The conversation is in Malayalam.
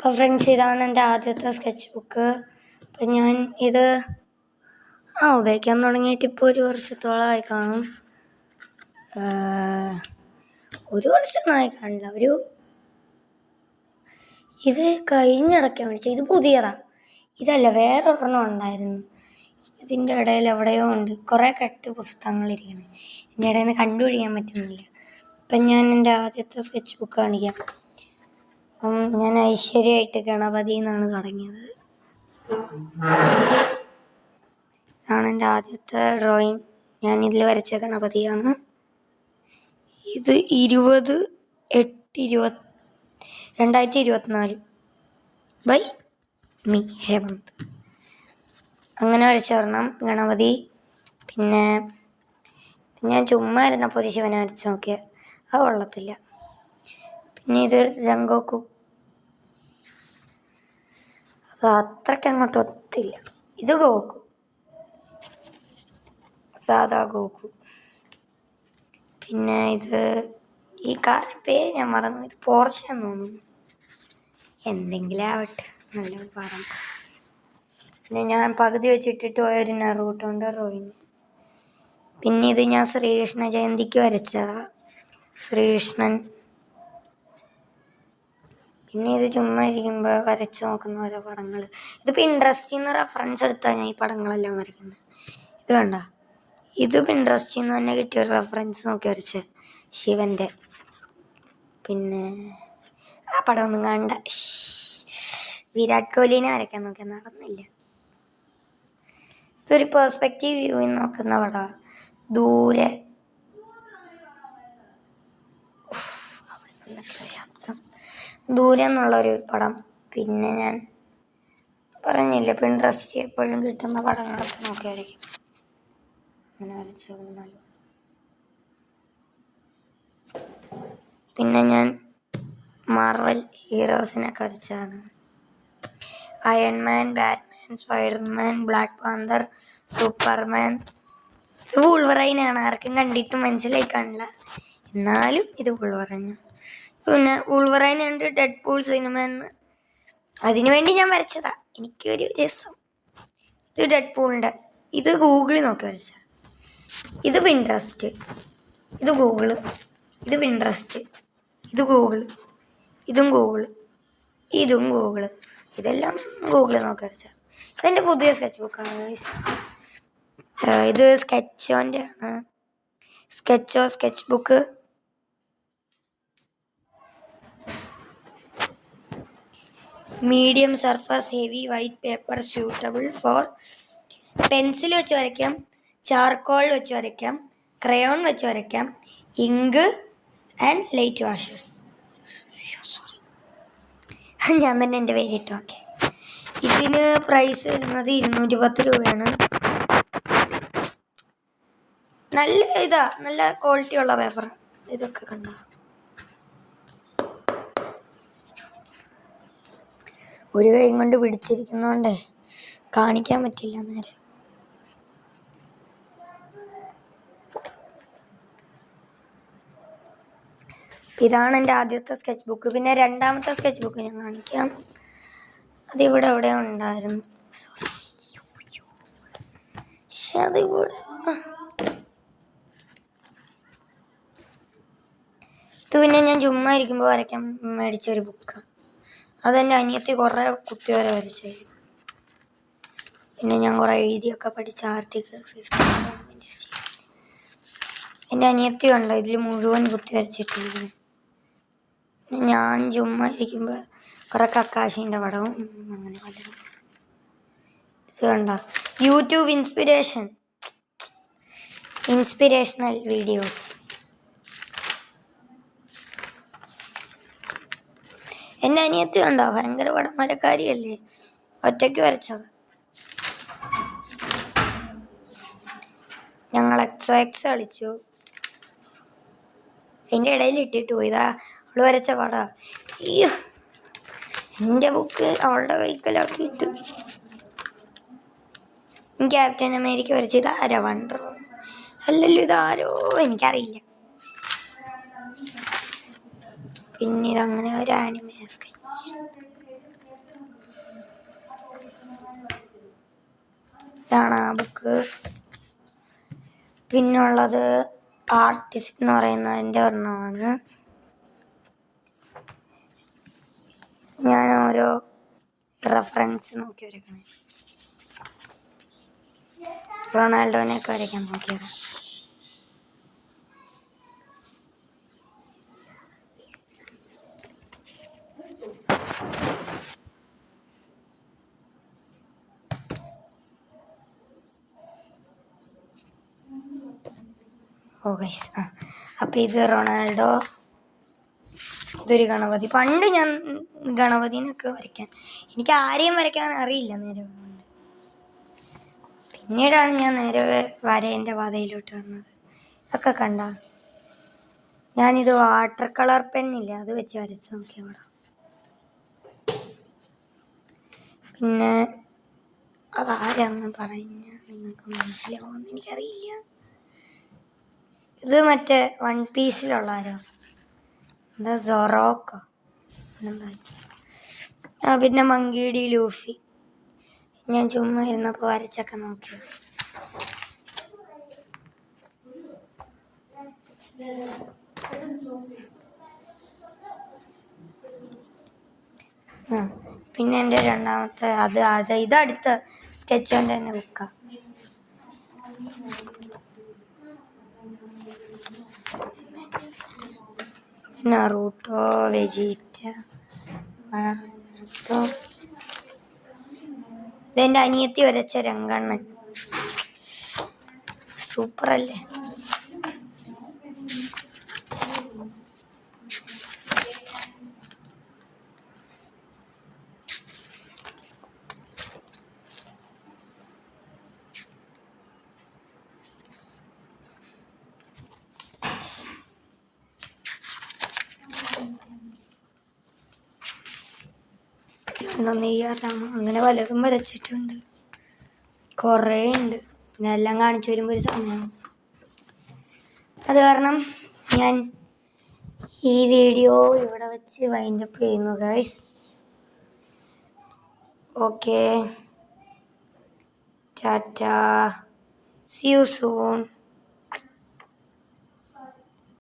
അപ്പോൾ ഫ്രണ്ട്സ്, ഇതാണ് എൻ്റെ ആദ്യത്തെ സ്കെച്ച് ബുക്ക്. അപ്പം ഞാൻ ഇത് ഉപയോഗിക്കാൻ തുടങ്ങിയിട്ട് ഇപ്പോൾ 1 വർഷത്തോളമായി കാണും. 1 വർഷമൊന്നും കാണില്ല. ഇത് കഴിഞ്ഞിടയ്ക്ക് മേടിച്ചത്. ഇത് പുതിയതാണ്. ഇതല്ല, വേറൊരെണ്ണം ഉണ്ടായിരുന്നു. ഇതിൻ്റെ ഇടയിൽ എവിടെയോ ഉണ്ട് കുറേ കെട്ട് പുസ്തകങ്ങളിരിക്കണം. ഇതിൻ്റെ ഇടയിൽ നിന്ന് കണ്ടുപിടിക്കാൻ പറ്റുന്നില്ല. അപ്പം ഞാൻ എൻ്റെ ആദ്യത്തെ സ്കെച്ച് ബുക്ക് കാണിക്കാം. ഞാൻ ഐശ്വര്യമായിട്ട് ഗണപതി എന്നാണ് തുടങ്ങിയത്. ഇതാണ് എൻ്റെ ആദ്യത്തെ ഡ്രോയിങ്. ഞാനിതിൽ വരച്ച ഗണപതിയാണ്. ഇത് 20/8/2024 ബൈ മീ ഹേമന്ത്. അങ്ങനെ വരച്ച ഒരെണ്ണം ഗണപതി. പിന്നെ ഞാൻ ചുമ്മാ ഇരുന്നപ്പോൾ ഒരു ശിവനെ വരച്ച് നോക്കിയത്. അത് കൊള്ളത്തില്ല. പിന്നെ ഇത് രംഗോക്കു. അത് അത്രയ്ക്ക് അങ്ങോട്ട് ഒത്തില്ല. ഇത് ഗോക്കു, സാധാ ഗോക്കു. പിന്നെ ഇത് ഈ പേര് ഞാൻ മറന്നു. ഇത് പോർഷെന്ന് തോന്നുന്നു. എന്തെങ്കിലും ആവട്ടെ, നല്ല പടം. പിന്നെ ഞാൻ പകുതി വെച്ചിട്ടിട്ട് പോയൊരു നറൂട്ടോൻ്റെ ഡ്രോയിങ്. പിന്നെ ഇത് ഞാൻ ശ്രീകൃഷ്ണ ജയന്തിക്ക് വരച്ചതാണ്, ശ്രീകൃഷ്ണൻ. പിന്നെ ഇത് ചുമ്മാ ഇരിക്കുമ്പോൾ വരച്ച് നോക്കുന്ന ഓരോ പടങ്ങൾ. ഇത് പിൻട്രസ്റ്റിൽ നിന്ന് റെഫറൻസ് എടുത്താണ് ഞാൻ ഈ പടങ്ങളെല്ലാം വരയ്ക്കുന്നത്. ഇത് കണ്ട, ഇത് പിൻട്രസ്റ്റിൽ നിന്ന് തന്നെ കിട്ടിയൊരു റെഫറൻസ് നോക്കി വരച്ച ശിവൻ്റെ. പിന്നെ ആ പടമൊന്നും കണ്ട. വിരാട് കോഹ്ലിനെ വരയ്ക്കാൻ നോക്കിയാൽ നടന്നില്ല. ഇതൊരു പേഴ്സ്പെക്റ്റീവ് വ്യൂവിൽ നോക്കുന്ന പടമാണ്. ദൂരെ ശബ്ദം, ദൂരെ എന്നുള്ളൊരു പടം. പിന്നെ ഞാൻ പറഞ്ഞില്ലേ, പിൻട്രസ്റ്റ് എപ്പോഴും കിട്ടുന്ന പടങ്ങളൊക്കെ നോക്കി വരയ്ക്കും. അങ്ങനെ വരച്ചു തോന്നാലോ. പിന്നെ ഞാൻ മാർവൽ ഹീറോസിനൊക്കെ വരച്ചാണ്. Iron Man, Batman, Spiderman, Black Panther, Superman. ഇത് വൂൾവറൈനാണ്. ആർക്കും കണ്ടിട്ട് മനസ്സിലായി കാണില്ല, എന്നാലും ഇത് വൂൾവറൈനാണ്. പിന്നെ വൂൾവറൈൻ ഉണ്ട് ഡെഡ്പൂൾ സിനിമ എന്ന്. അതിനു വേണ്ടി ഞാൻ വരച്ചതാ, എനിക്കൊരു രസം. ഇത് ഡെഡ്പൂളിൻ്റെ. ഇത് ഗൂഗിളിൽ നോക്കി വരച്ച. ഇത് പിൻട്രസ്റ്റ്, ഇത് ഗൂഗിള്, ഇത് പിൻട്രസ്റ്റ്, ഇത് ഗൂഗിള്, ഇതും ഗൂഗിള്, ഇതും ഗൂഗിള്. ഇതെല്ലാം ഗൂഗിളിൽ നോക്കി വരച്ച. ഇതെൻ്റെ പുതിയ സ്കെച്ച് ബുക്കാണ്. ഇത് സ്കെച്ചോൻ്റെ ആണ്. Sketch book. Medium surface heavy white paper suitable for. Pencil വെച്ച് വരയ്ക്കാം, ചാർക്കോൾ വെച്ച് വരയ്ക്കാം, ക്രയോൺ വെച്ച് വരയ്ക്കാം, ഇങ്ക് ആൻഡ് ലൈറ്റ് വാഷസ്. ഞാൻ തന്നെ എൻ്റെ പേരിട്ട്. ഓക്കെ, ഇതിന് പ്രൈസ് വരുന്നത് 210 രൂപയാണ്. നല്ല ക്വാളിറ്റി ഉള്ള പേപ്പർ. ഇതൊക്കെ കണ്ട, ഒരു കൈ കൊണ്ട് പിടിച്ചിരിക്കുന്നോണ്ടേ കാണിക്കാൻ പറ്റില്ല നേരെ. ഇതാണ് എൻ്റെ ആദ്യത്തെ സ്കെച്ച് ബുക്ക്. പിന്നെ രണ്ടാമത്തെ സ്കെച്ച് ബുക്ക് ഞാൻ കാണിക്കാം. അതിവിടെ എവിടെ ഉണ്ടായിരുന്നു. അതിവിടെ. ഇത് പിന്നെ ഞാൻ ചുമ്മാ ഇരിക്കുമ്പോൾ വരയ്ക്കാൻ മേടിച്ചൊരു ബുക്കാണ്. അതെൻ്റെ അനിയത്തി കുറേ കുത്തി വരെ വരച്ചായിരുന്നു. പിന്നെ ഞാൻ കുറേ എഴുതിയൊക്കെ പഠിച്ച ആർട്ടിക്കിൾ 15 എൻ്റെ അനിയത്തി ഉണ്ട് ഇതിൽ മുഴുവൻ കുത്തി വരച്ചിട്ടിരിക്കുന്നത്. ഞാൻ ചുമ്മാ ഇരിക്കുമ്പോൾ കുറേ കക്കാശീൻ്റെ പടവും അങ്ങനെ പലതും. ഇത് കണ്ട, യൂട്യൂബ് ഇൻസ്പിരേഷണൽ വീഡിയോസ്. എൻ്റെ അനിയത്തി ഉണ്ടോ, ഭയങ്കര പടം വരക്കാരിയല്ലേ, ഒറ്റയ്ക്ക് വരച്ചത്. ഞങ്ങൾ XOX കളിച്ചു. അതിൻ്റെ ഇടയിൽ ഇട്ടിട്ട് പോയി. ഇതാ അവൾ വരച്ച പടാ. അയ്യോ, എൻ്റെ ബുക്ക് അവളുടെ കൈക്കലാക്കിയിട്ട്. ക്യാപ്റ്റൻ അമേരിക്ക വരച്ച. ഇതാരോ വണ്ടർ, അല്ലല്ലോ ഇതാരോ എനിക്കറിയില്ല. പിന്നെ ഇതങ്ങനെ ഒരു ആനിമേ സ്കെച്ച്. ഇതാണ് ആ ബുക്ക്. പിന്നുള്ളത് ആർട്ടിസ്റ്റ് എന്ന് പറയുന്നതിൻ്റെ ഒരെണ്ണമാണ്. ഞാൻ ഓരോ റെഫറൻസ് നോക്കി വരയ്ക്കണേ. റൊണാൾഡോനെയൊക്കെ വരയ്ക്കാൻ നോക്കിയത്. ഓ ഗൈസ്, അപ്പം ഇത് റൊണാൾഡോ, ഇതൊരു ഗണപതി. പണ്ട് ഞാൻ ഗണപതിനൊക്കെ വരയ്ക്കാൻ, എനിക്ക് ആരെയും വരയ്ക്കാൻ അറിയില്ല നേരെ കൊണ്ട്. പിന്നീടാണ് ഞാൻ നേരെ വരേൻ്റെ പാതയിലോട്ട് വന്നത്. ഇതൊക്കെ കണ്ട, ഞാനിത് വാട്ടർ കളർ പെന്നില്ല, അത് വെച്ച് വരച്ച് നോക്കിയവിടെ. പിന്നെ അതാരാന്ന് പറഞ്ഞ നിങ്ങൾക്ക് മനസ്സിലാവുമെന്ന് എനിക്കറിയില്ല. ഇത് മറ്റേ വൺ പീസിലുള്ള ആരോ, എന്താ സൊറോക്കോ. പിന്നെ മങ്കിടി ലൂഫി. ഞാൻ ചുമ്മാ ഇരുന്നപ്പോൾ വരച്ചൊക്കെ നോക്കിയത്. പിന്നെ എൻ്റെ രണ്ടാമത്തെ ഇതടുത്ത സ്കെച്ചിൻ്റെ തന്നെ ബുക്കാണ്. നറൂട്ടോ, വെജീറ്റ, ഇതെൻ്റെ അനിയത്തി വരച്ച രംഗണ്ണൻ. സൂപ്പറല്ലേ? അങ്ങനെ പലതും വരച്ചിട്ടുണ്ട്, കുറേ ഉണ്ട്. ഇതെല്ലാം കാണിച്ചു വരുമ്പോൾ ഒരു സമയമാകും. അത് കാരണം ഞാൻ ഈ വീഡിയോ ഇവിടെ വെച്ച് വൈൻഡപ്പ് ചെയ്യുന്നു guys. Okay, tata, see you soon.